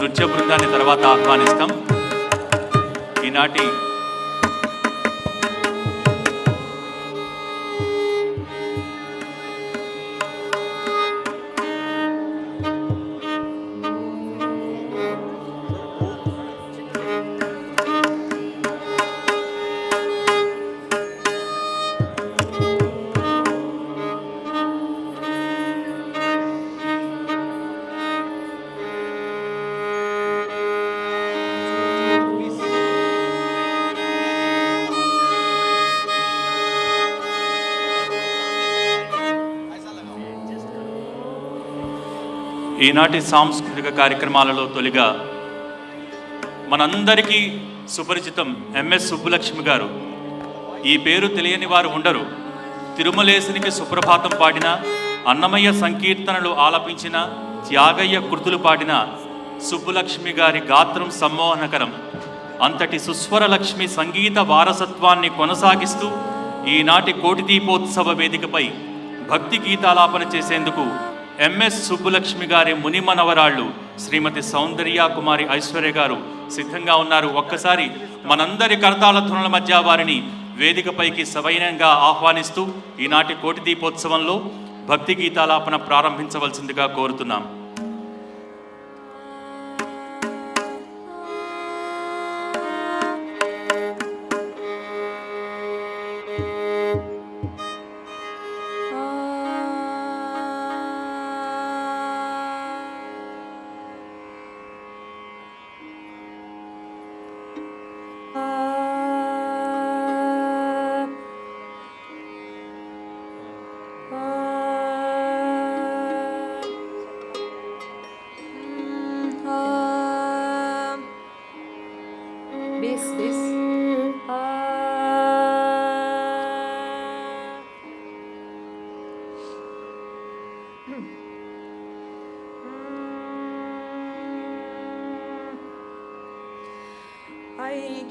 నృత్య బృందాన్ని తర్వాత ఆహ్వానిస్తాం. ఈనాటి ఈనాటి సాంస్కృతిక కార్యక్రమాలలో తొలిగా మనందరికీ సుపరిచితం ఎంఎస్ సుబ్బులక్ష్మి గారు. ఈ పేరు తెలియని వారు ఉండరు. తిరుమలేశునికి సుప్రభాతం పాడిన, అన్నమయ్య సంకీర్తనలు ఆలపించిన, త్యాగయ్య కృతులు పాడిన సుబ్బులక్ష్మి గారి గాత్రం సమ్మోహనకరం. అంతటి సుస్వరలక్ష్మి సంగీత వారసత్వాన్ని కొనసాగిస్తూ ఈనాటి కోటి దీపోత్సవ వేదికపై భక్తి గీతాలాపన చేసేందుకు ఎంఎస్ సుబ్బులక్ష్మి గారి మునిమనవరాళ్ళు శ్రీమతి సౌందర్య కుమారి ఐశ్వర్య గారు సిద్ధంగా ఉన్నారు. ఒక్కసారి మనందరి కరతాళ ధ్వనుల మధ్య వారిని వేదికపైకి సవైనంగా ఆహ్వానిస్తూ ఈనాటి కోటి దీపోత్సవంలో భక్తి గీతాలాపన ప్రారంభించవలసిందిగా కోరుతున్నాం.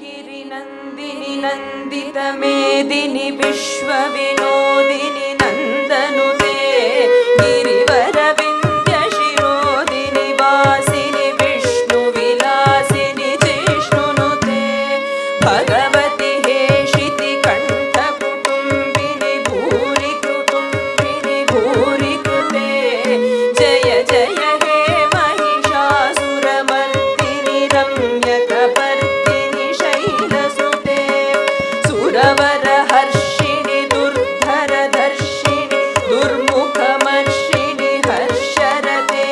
गिरिनन्दिनि नन्दितमेदिनि विश्वविनोदिनि नन्दनुते गिरिवरविन्द्यशिरोदिनि वासिनि विष्णुविलासिनि जिष्णुनुते भगवति हेशिति कण्ठकुटुम्बिनि भूरि कृते जय जय हे महिषासुरमर्दिनि रम्यकपर्दिनि शैलसुते सुरवरहर्षिणि दुर्धरधर्षिणि दुर्मुखमर्षिणि हर्षरते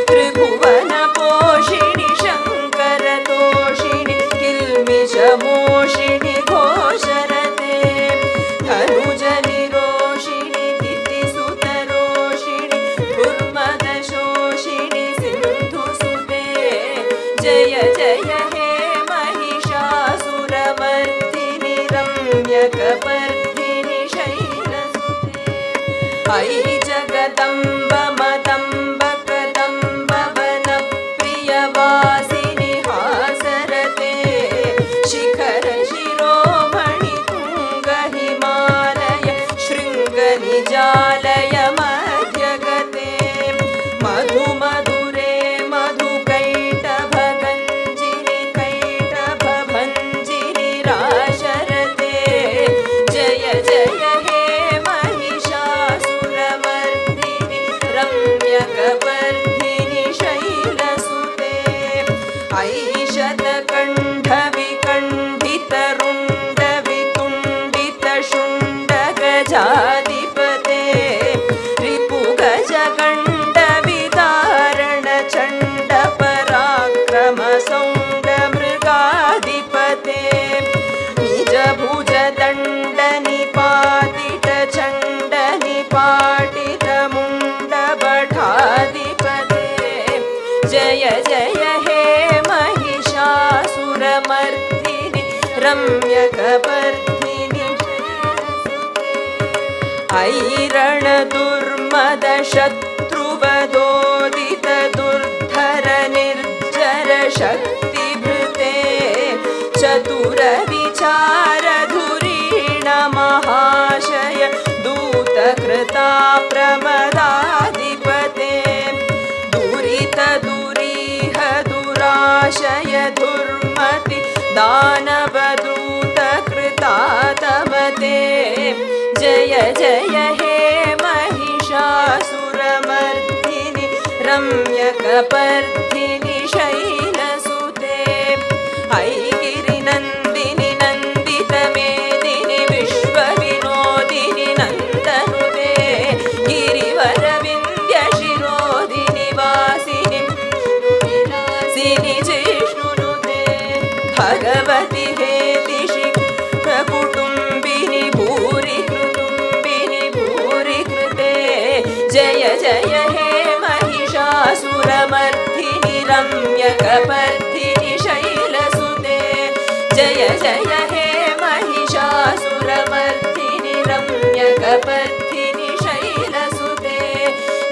त्रिभुवनपोषिणि शङ्करतोषिणि किल्मिषमोषिणि घोषरते धनुजनिरोषिणि दितिसुतरोषिणि दुर्मदशोषिणि सिन्धुसुते जय जय हे महिषासुरमर्दिनि रम्यकपर्दिनि शैलसुते अयि जगदम्ब मदम्ब कदम्ब वनप्रियवासिनि हासरते शिखर शिरोमणि तुङ्ग हिमालय शृङ्गनिजालय मध्यगते मधुमधुरे मधुकैटभगञ्जिनि कैटभभञ्जिनि राशरते जय जय हे महिषासुरमर्दिनि रम्यकपर्दिनि शैलसुते ऐशतकण्ठविकण्ठितरुण्डवितुण्डितशुण्डगजाधिपते रिपुगजगण्डविदारणचण्डपराक्रमसौण्डमृगाधिपते निजभुजदण्डनिपातितचण्डनिपाटितमुण्डभटाधिपते जय जय हे महिषासुरमर्दिनि रम्यकपर्दिनि ऐरणदुर्मदशत्रुवदोदितदुर्धरनिर्जरशक्तिभृते चतुरविचारधुरीण महाशय दूतकृता प्रमदाधिपते दुरितदुरीह महाशय दुर्मति दानवदूतकृतातमते जय जय हे महिषासुरमर्दिनि रम्यकपर्दिनि शैलसुते ऐगिरिनन्दिनि नन्दितमेदिनि विश्वविनोदिनि नन्दनुते गिरिवरविन्द्यशिरोदिनि वासिनि विलासिनि जिष्णुनुते भगवति हेतिषि कुटुम्बिनि भूरि कुटुम्बिनि भूरि कृते जय जय हे महिषासुरमर्दिनि रम्यकपर्दिनि शैलसुते जय जय हे महिषासुरमर्दिनि रम्यकपर्दिनि शैलसुते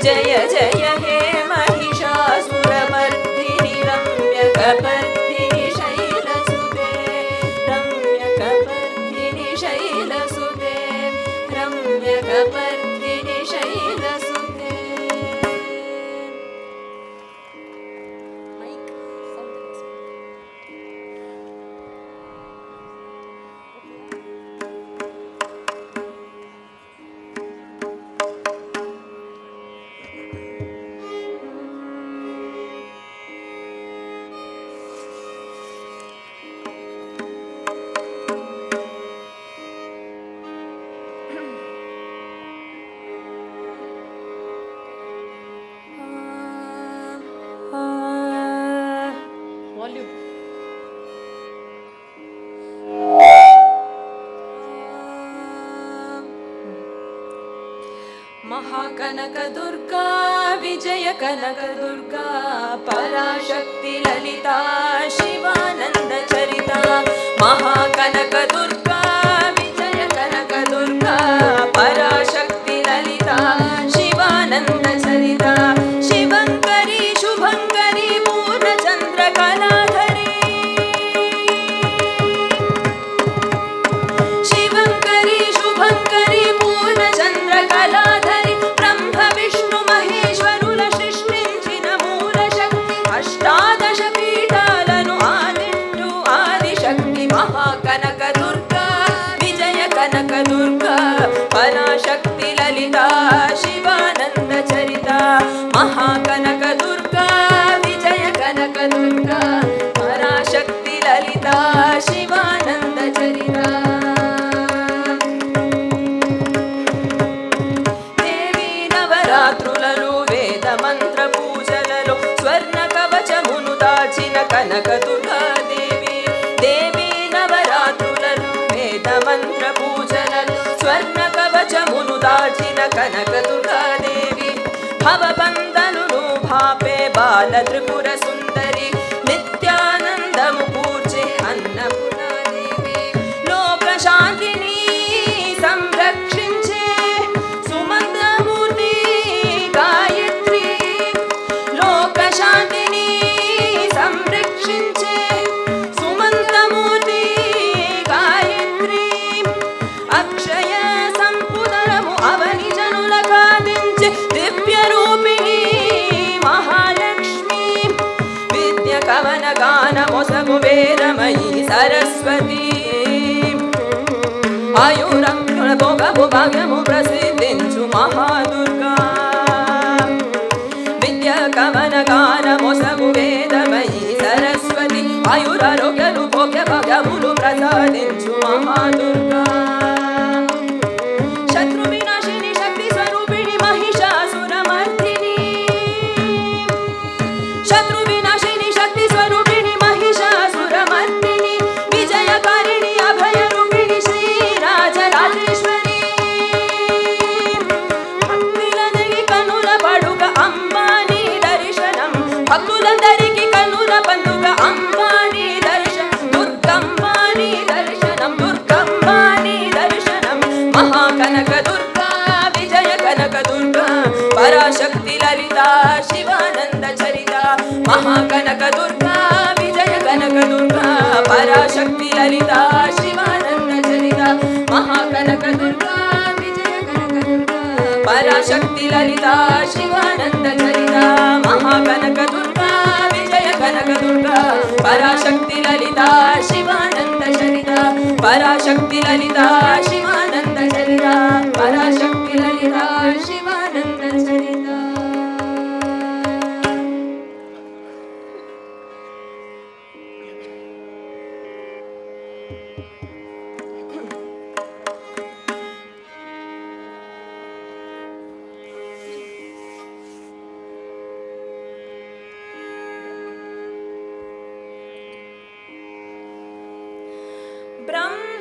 जय जय हे महिषासुरमर्दिनि रम्यकपर्दिनि शैलसुते रम्यकपर्दिनि शैलसुते रम्यकपर्दिनि शैलसुते ವಾಲ್ಯೂಮ್ महाकनक दुर्गा विजय कनक दुर्गा पराशक्ति ललिता शिवानंद चरिता महाकनक दुर्गा विजय कनक दुर्गा पराशक्ति ललिता शिवानंद चरिता शिवंकरी शुभंकरी पूर्णचंद्र कलाधरी शिवंकरी शुभंकरी पूर्णचंद्र कलाधरी ब्रह्म विष्णु महेश्वरुల సృష్టించిన మూల శక్తి అష్టాదశ పీఠాలను ఆదిండు ఆదిశక్తి మహాకనక దుర్గా విజయ కనక దుర్గా పరాశక్తి లలిత శివానంద చరిత మహాకనక దుర్గా విజయ కనక దుర్గా పరాశక్తి లలిత శివానంద చరిత దేవి నవరాత్రులలో వేద మంత్ర పూజలలో స్వర్ణ కవచమును దాచిన కనక దుర్గా దేవి దేవి నవరాత్రులలో వేద మంత్ర పూజలలో స్వర్ణ కవచమును దాచిన కనక దుర్గా దేవి భవబంధనును భాపే బాల త్రిపుర సుందరి నిత్యానందము కూర్చే అన్నపూర్ణాదేవి లోక శాంతిని సంరక్షించే సుమంత్రమూర్తి గాయత్రి లోక శాంతిని సంరక్షించే సుమంత్రమూర్తి గాయత్రి అక్షయ సంపుదరము అవని జనుల కాదించే దివ్య రూపిణి మహాలక్ష్మి విద్య కవన గాన మొసగు వేదమయీ సరస్వతి ఆయురం భోగము భాగ్యము ప్రసిద్ధించు మహాదుర్గా విద్య కవన గాన మొసగు వేదమయీ సరస్వతి ఆయురారోగ్యలు భోగ్య భాగ్యములు ప్రసాదించు మహాదుర్గా శత్రు వినాశిని శక్తి స్వరూపిణి మహిషాసురమర్దిని శత్రు వినాశిని శక్తి స్వరూపిణి మహిషాసురమర్దిని విజయకారిణి అభయ రూపిణి శ్రీ రాజరాజేశ్వరి భక్తులందరికీ కనుల పడుగ అంబానీ దర్శనం భక్తులందరికీ కనుల పండుగ అంబానీ దర్శనం దుర్గంబానీ దర్శనం దుర్గంబానీ దర్శనం మహాకనక దుర్గా విజయ కనక దుర్గా పరాశక్తి లలిత శివానంద చరిత మహాకనక దుర్గా విజయ కనక దుర్గా పరాశక్తి లలిత శివానంద చరిత మహాకనక దుర్గా విజయ కనక దుర్గా పరాశక్తి లలిత శివానంద చరిత మహాకనక దుర్గా విజయ కనక దుర్గా పరాశక్తి లలిత శివానంద చరిత పరాశక్తి లలిత శివానంద చరిత పరాశక్తి లలిత శివానంద చరిత.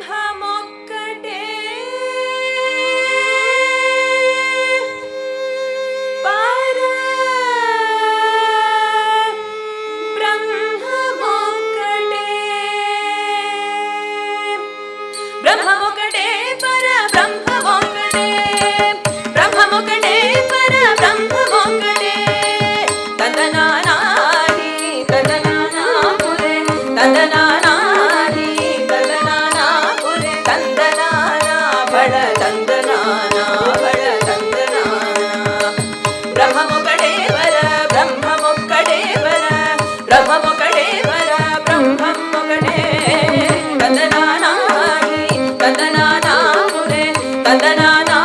బ్రహ్మమొక్కటే పర బ్రహ్మమొక్కటే బ్రహ్మమొక్కటే పర బ్రహ్మమొక్కటే బ్రహ్మమొక్కటే పర బ్రహ్మమొక్కటే తందనానాని తందనానాపురే తందనానా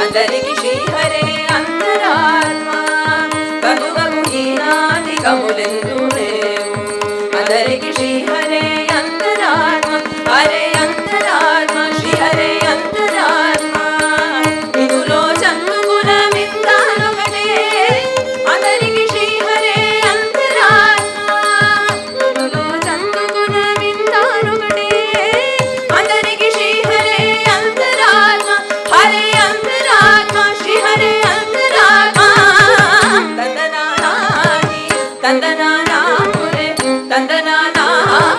అందరికి శ్రీహరే అంతరాత్మ కనుగముహీనాది కములెందు లేవు అందరికి శ్రీహరే అంతరాత్మ హరే అంతరాత్మ శ్రీహరే అంతరాత్మ ఇదులో చందుకుల విందానొకటే అందరికి శ్రీహరే అంతరాత్మ ఇదులో చందుకుల విందానొకటే అందరికి శ్రీహరే అంతరాత్మ హరే హరే అంతరాత్మ తందనానాని తందనానా పురే తందనానా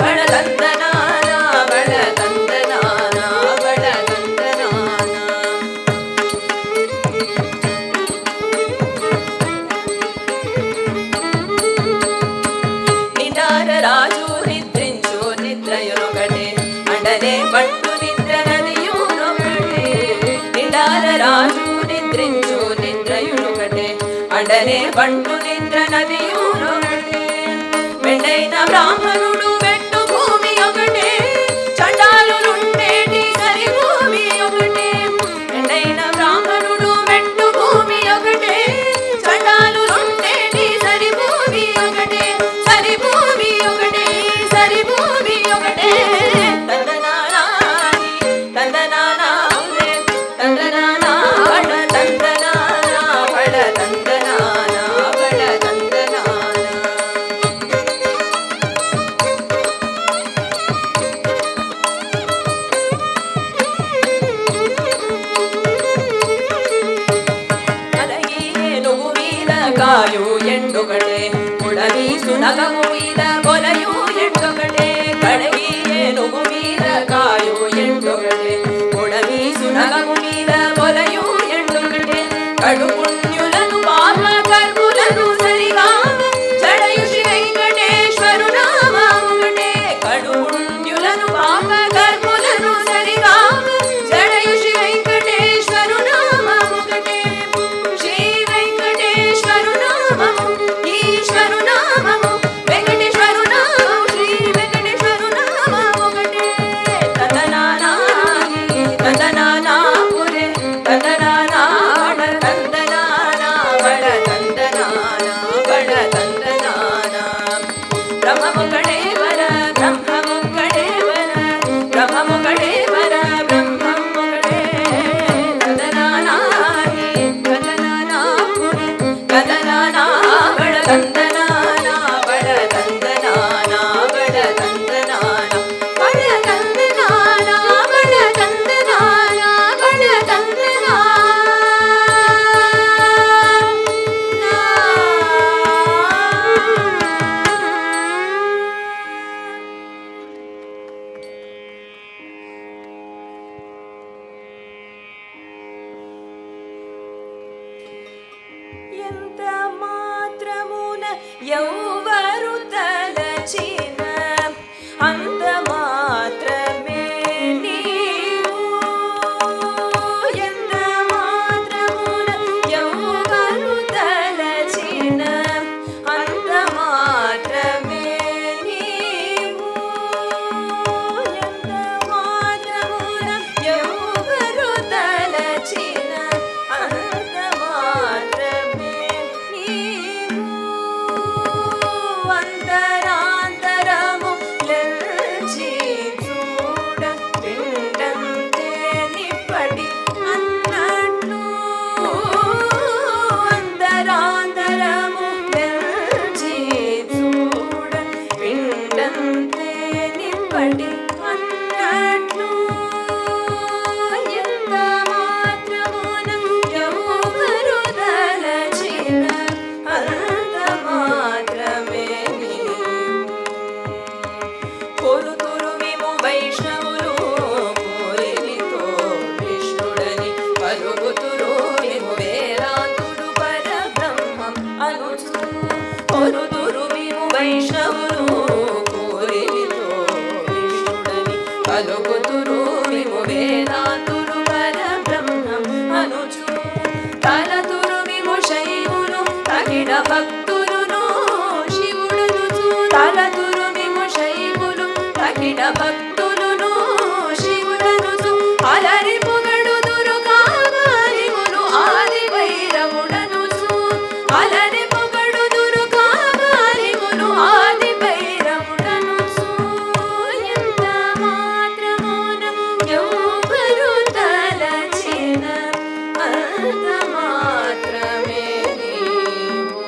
బడ తందనానా బడ తందనానా బడ తందనానా. నిదార రాజు నిద్రించు నిద్రయునొకటే అండనే పట్టు నిద్ర నదియునొకటే నిదార రాజు నిద్రించు నిద్రయునొకటే అండనే బంటు నిద్ర నదియునొకటే మెండైన బ్రాహ్మణుడు వెట్టు భూమి ఒకటే చండాలులుండేటి సరి భూమి ఒకటే మెండైన బ్రాహ్మణుడు వెట్టు భూమి ఒకటే చండాలులుండేటి సరి భూమి ఒకటే సరి భూమి ఒకటే సరి భూమి ఒకటే తందనానాని తందనానా తందనానా బడ తందనానా బడ తందనానా బడ తందనానా. కడగి ఏనుగు మీద కాయు ఎండొకటే ఉడవి సునగము మీద కొలయు ఎండొకటే కడగి ఏనుగు మీద కాయు ఎండొకటే ఉడవి సునగము మీద కొలయు ఎండొకటే కడు పుణ్యులను పాప కర్ములను సరిగా జడయు శ్రీ వెంకటేశ్వరు నామముగటే కడు పుణ్యులను పాప కర్ములను సరిగా జడయు శ్రీ వెంకటేశ్వరు నామముగటే శ్రీ వెంకటేశ్వరు నామము ఈశ్వరు నామము వెంకటేశ్వరు నామము శ్రీ వెంకటేశ్వరు నామముగటే తందనానాని తందనానా పురే తందనానా బడ తందనానా బడ తందనానా బడ తందనానా. బ్రహ్మముగడే వర బ్రహ్మముగడే వర బ్రహ్మముగడే వర బ్రహ్మముగడే తందనానాని తందనానా పురే తందనానా బడ తందనానా బడ తందనానా బడ తందనానా బడ తందనానా బడ తందనానా బడ తందనానా. ఎంత మాత్రమున ఎవ్వరు తలచిన అంత మాత్రమే నీవు తల తురుమిము శైవులు తగిన భక్తులును శివుడును తల తురుమిము శైవులు తగిన భక్తులును శివుడను అలరి పొగడుదురు కాగాలిములు ఆది భైరవుడను అలరి పొగడుదురు కాగాలిములు ఆది భైరవుడను ఎంత మాత్రమున ఎవ్వరు తలచిన అంత మాత్రమే నీవు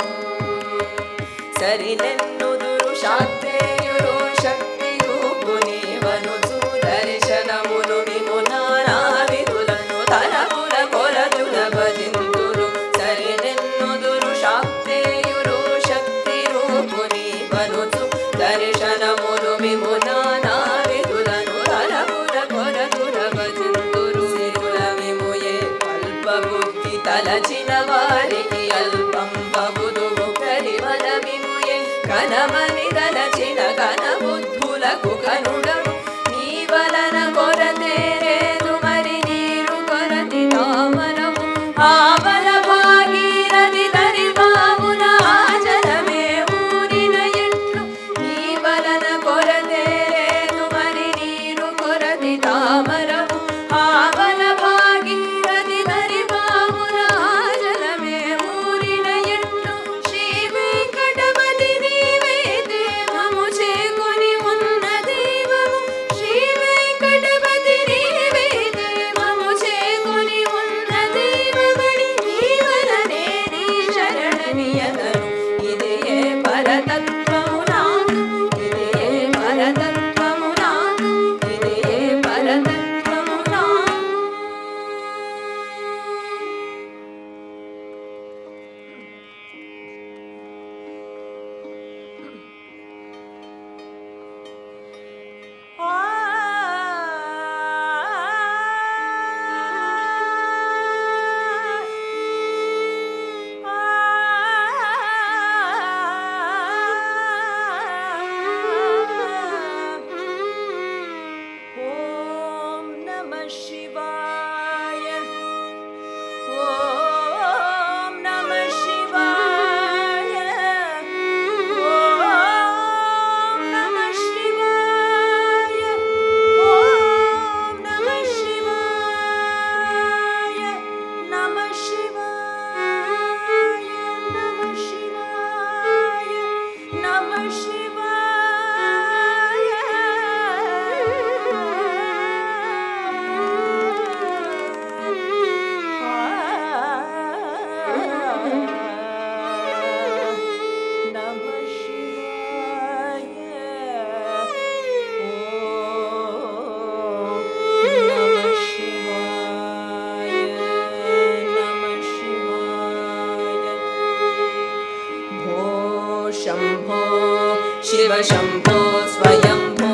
సరినెన్నుదురు శాక్తేయురు శక్తి రూపుని వనుచు దర్శనములు విమునానా విధులను తలపుల కొలదుల భజింతురు సరినెన్నుదురు శాక్తేయురు శక్తి రూపుని వనుచు దర్శనములు విమునానా విధులను తలపుల కొలదుల భజింతురు సిరుల విముయే అల్ప బుద్ధి తలచిన వారికి అల్పం బగుదువు కరివల విముయే కనమని తలచిన కనబుద్ధులకు కనుడను నీ వలన కొరతే రేదు మరి నీరు కొరతి తామరము ఆవల భాగీరథి తరి బాబున ఆచలమే ఊరిన ఎట్లు నీ వలన కొరతే రేదు మరి నీరు కొరతి తామరము ఆవల భాగీరథి తరి బాబున ఆచలమే ఊరిన ఎట్లు శ్రీ వెంకటపతి నీవే దేవము చేకొని ఉన్న దేవము శ్రీ వెంకటపతి నీవే దేవము చేకొని ఉన్న దేవమణి నీవలనే నీ శరణనియదను ఇదే పరతత్వమునా ఇదే పరతత్వమునా ఇదే పరతత్వమునా ఓం నమః శివాయ ఓం నమః శివాయ ఓం నమః శివాయ ఓం నమః శివాయ నమః శివాయ నమః శివాయ నమః శంభో శివ శంభో స్వయంభో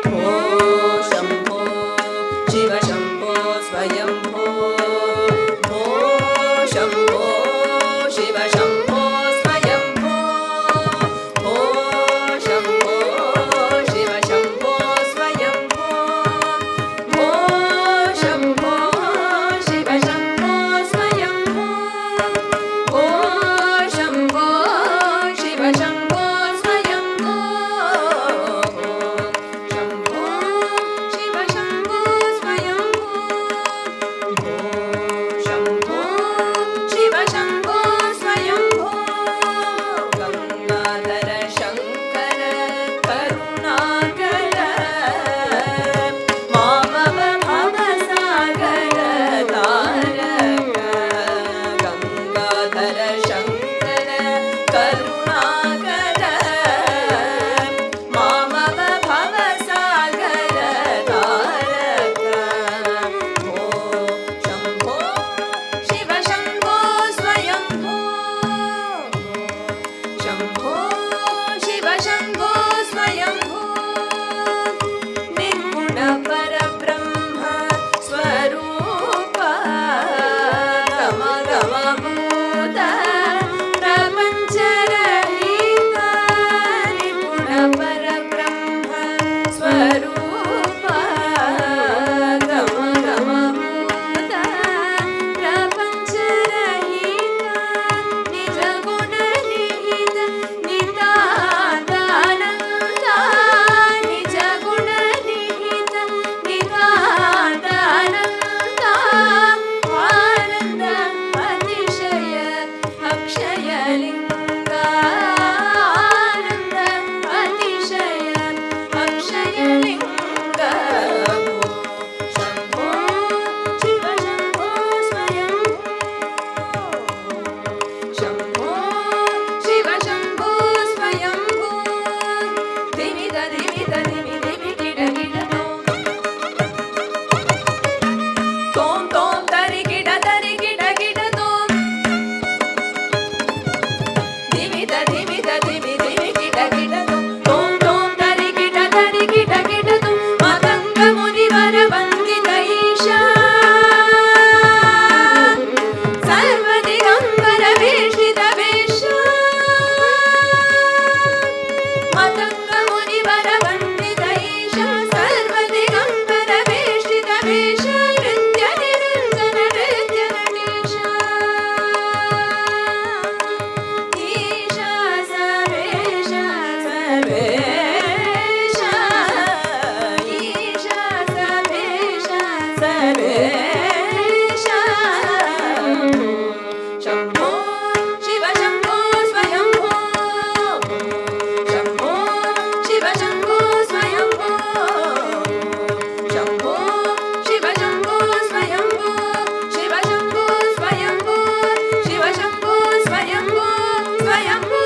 భో శంభో శివ శంభో స్వయంభో భో శంభో శివ శంభో స్వయంభో భో శంభో శివ శంభో స్వయంభో భో శంభో శివ శంభో స్వయంభో ఓ శంభో శివ శంభో స్వయంభో शम्भो शिव शम्भो स्वयम्भो शम्भो शिव शम्भो स्वयम्भो शम्भो शिव शम्भो स्वयम्भो शिव शम्भो स्वयम्भो शिव शम्भो स्वयम्भो स्वयम्भो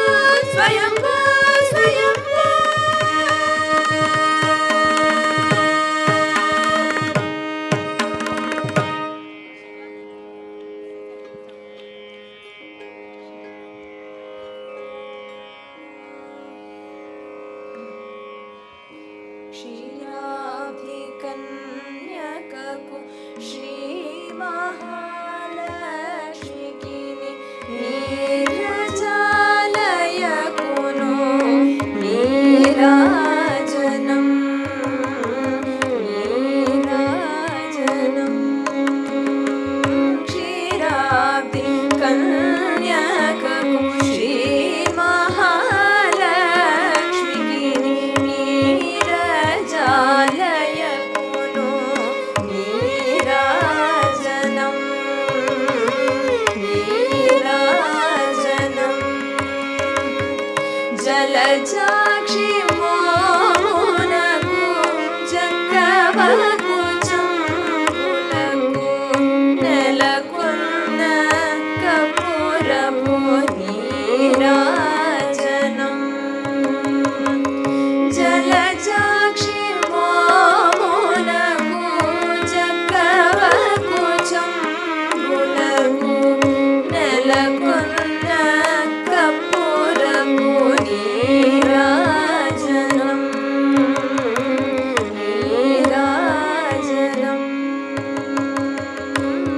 स्वयम्भो स्वयम्भो क्षीराब्धिकन्यककु श्रीमहालक्ष्मीकिनि नीरजालयकुनु नीराजनं नीराजनं क्षीराब्धिकन्यककु श्रीमहालक्ष्मीकिनि नीरजालयकुनु नीराजनं नीराजनं जलजाक्षि मोमुनकु जग्गवकु चंबुलकु नेलకొన్న కపురపు నీరాజనం జలజాక్షి మోమునకు జగ్గవకు చంబులకు నెలకొన్న కపురపు నీరాజనం నీరాజనం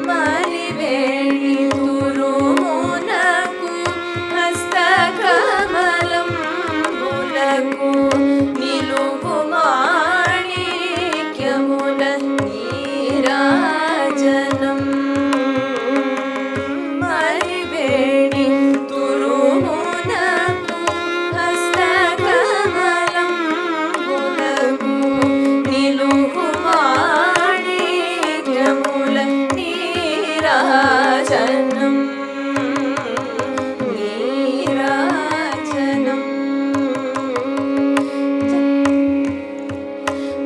మలివేణి తురుమునకు హస్తకమలం బులకు నిలువు మాణిక్యముల నీరాజనం మలివేణి తురుమునకు హస్తకమలం బులకు నిలువు మాణిక్యముల నీరాజనం నీరాజనం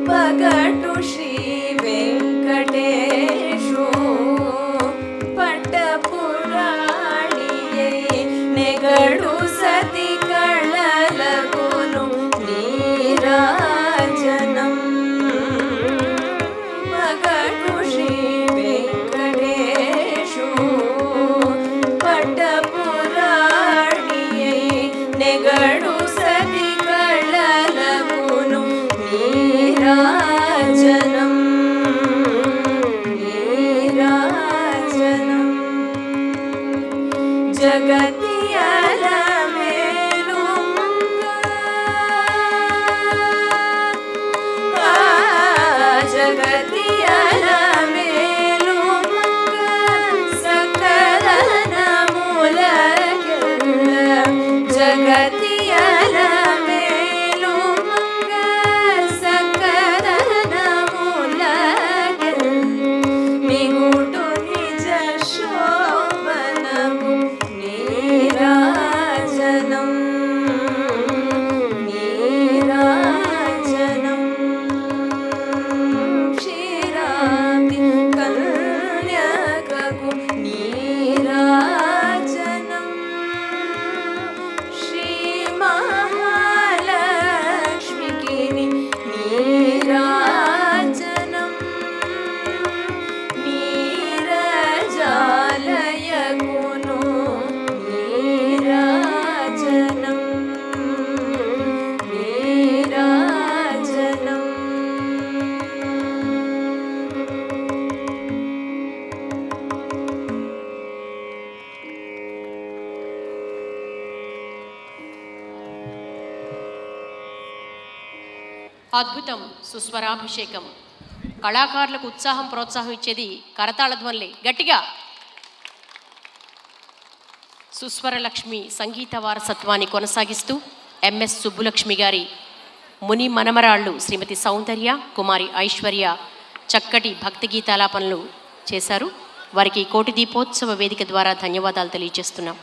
పగటు శ్రీ వెంకటేశు పట్టపురాణియై నెగడు సతి కళలకును నీరాజనం పగటు శ్రీ వెంకటేశు పట్టపురాణియై నెగడు సతి కళలకును నీరాజనం నీరాజనం జగతియల మేలుమంగ జగతియల మేలుమంగ సకల నములకెల్ల జగతియల మేలుమంగ సకల నములకెల్ల మిగుటు నిజ శోభనము నీరాజనం నీరాజనం క్షీరాబ్ది కన్యకకు నీరాజనం శ్రీ మహాలక్ష్మికిని నీరాజనం నీరజాలయకును నీరాజనం నీరాజనం అద్భుతం, సుస్వరాభిషేకం. కళాకారులకు ఉత్సాహం ప్రోత్సాహం ఇచ్చేది కరతాళ ధ్వనులే. గట్టిగా సుస్వరలక్ష్మి సంగీత వారసత్వాన్ని కొనసాగిస్తూ ఎంఎస్ సుబ్బులక్ష్మి గారి ముని మనమరాళ్ళు శ్రీమతి సౌందర్య, కుమారి ఐశ్వర్య చక్కటి భక్తి గీతాలాపనలు చేశారు. వారికి కోటి దీపోత్సవ వేదిక ద్వారా ధన్యవాదాలు తెలియజేస్తున్నాం.